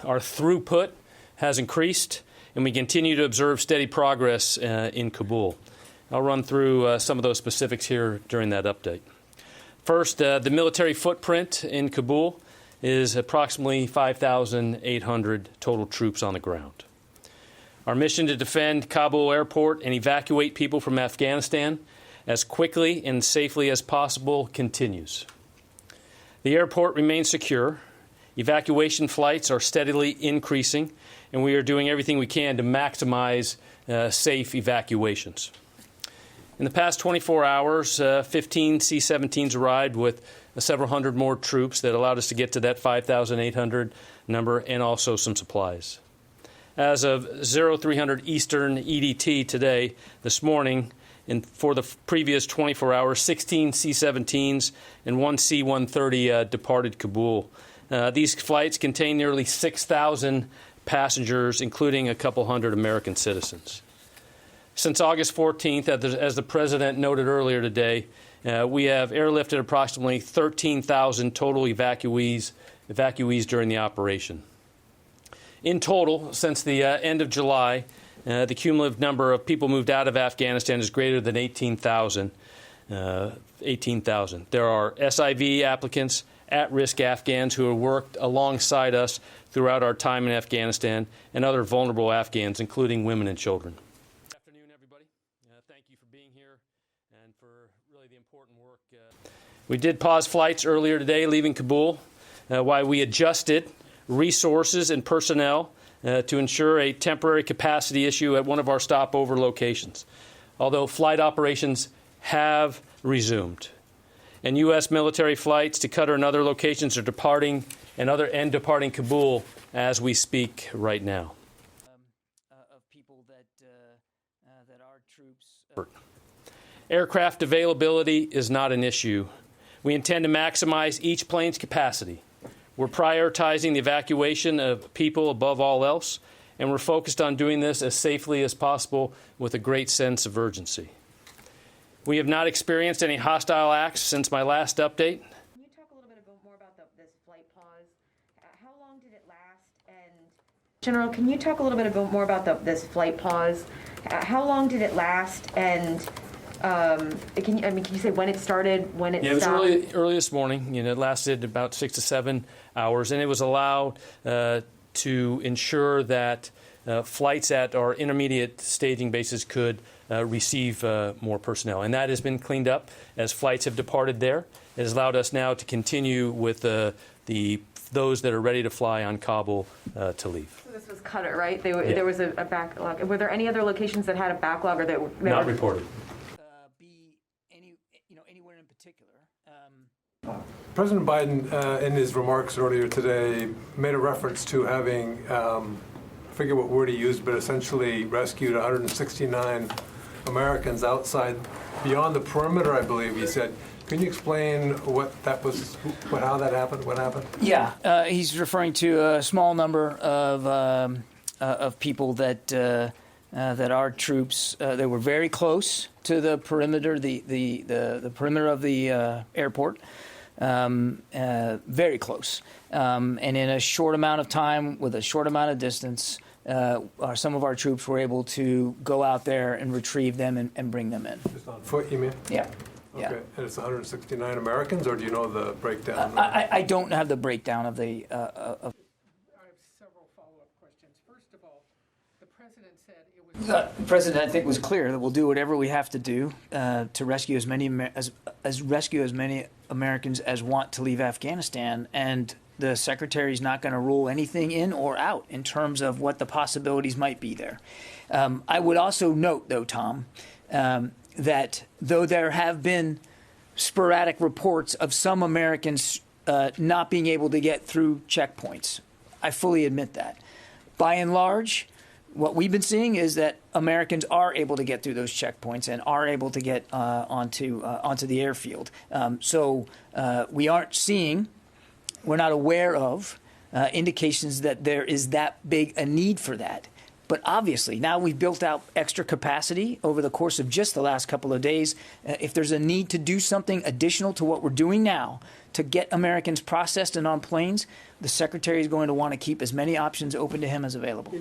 Our throughput has increased, and we continue to observe steady progress in Kabul. I'll run through some of those specifics here during that update. First, the military footprint in Kabul is approximately 5,800 total troops on the ground. Our mission to defend Kabul airport and evacuate people from Afghanistan as quickly and safely as possible continues. The airport remains secure. Evacuation flights are steadily increasing, and we are doing everything we can to maximize safe evacuations. In the past 24 hours, 15 C-17s arrived with several hundred more troops that allowed us to get to that 5,800 number, and also some supplies. As of 0300 Eastern EDT today, this morning, and for the previous 24 hours, 16 C-17s and 1 C-130 departed Kabul. These flights contain nearly 6,000 passengers, including a couple hundred American citizens. Since August 14th, as the President noted earlier today, we have airlifted approximately 13,000 total evacuees during the operation. In total, since the end of July, the cumulative number of people moved out of Afghanistan is greater than 18,000. There are SIV applicants, at-risk Afghans who have worked alongside us throughout our time in Afghanistan, and other vulnerable Afghans, including women and children. Good afternoon, everybody. Thank you for being here and for really the important work. We did pause flights earlier today leaving Kabul while we adjusted resources and personnel to ensure a temporary capacity issue at one of our stopover locations, although flight operations have resumed. And U.S. military flights to Qatar and other locations are departing Kabul as we speak right now. Of people that our troops. Aircraft availability is not an issue. We intend to maximize each plane's capacity. We're prioritizing the evacuation of people above all else, and we're focused on doing this as safely as possible with a great sense of urgency. We have not experienced any hostile acts since my last update. Can you talk a little bit more about this flight pause? How long did it last? And General, can you talk a little bit more about this flight pause? How long did it last? And can you say when it started, when it stopped? It was early this morning. It lasted about 6 to 7 hours, and it was allowed to ensure that flights at our intermediate staging bases could receive more personnel. And that has been cleaned up as flights have departed there. It has allowed us now to continue with those that are ready to fly on Kabul to leave. So this was Qatar, right? There was a backlog. Were there any other locations that had a backlog or that were not reported? Anywhere in particular? President Biden, in his remarks earlier today, made a reference to having, I forget what word he used, but essentially rescued 169 Americans outside, beyond the perimeter, I believe he said. Can you explain what that was, how that happened, what happened? Yeah, he's referring to a small number of people that our troops, they were very close to the perimeter, the perimeter of the airport, very close. And in a short amount of time, with a short amount of distance, some of our troops were able to go out there and retrieve them and bring them in. Just on foot, you mean? Yeah. Okay, yeah. And it's 169 Americans, or do you know the breakdown? I don't have the breakdown of the. I have several follow-up questions. First of all, the President said it was... The President, I think, was clear that we'll do whatever we have to do to rescue as many Americans as want to leave Afghanistan, and the Secretary's not going to rule anything in or out in terms of what the possibilities might be there. I would also note, though, Tom, that though there have been sporadic reports of some Americans not being able to get through checkpoints, I fully admit that. By and large, what we've been seeing is that Americans are able to get through those checkpoints and are able to get onto the airfield. So we aren't seeing, we're not aware of indications that there is that big a need for that. But obviously, now we've built out extra capacity over the course of just the last couple of days. If there's a need to do something additional to what we're doing now to get Americans processed and on planes, the Secretary is going to want to keep as many options open to him as available.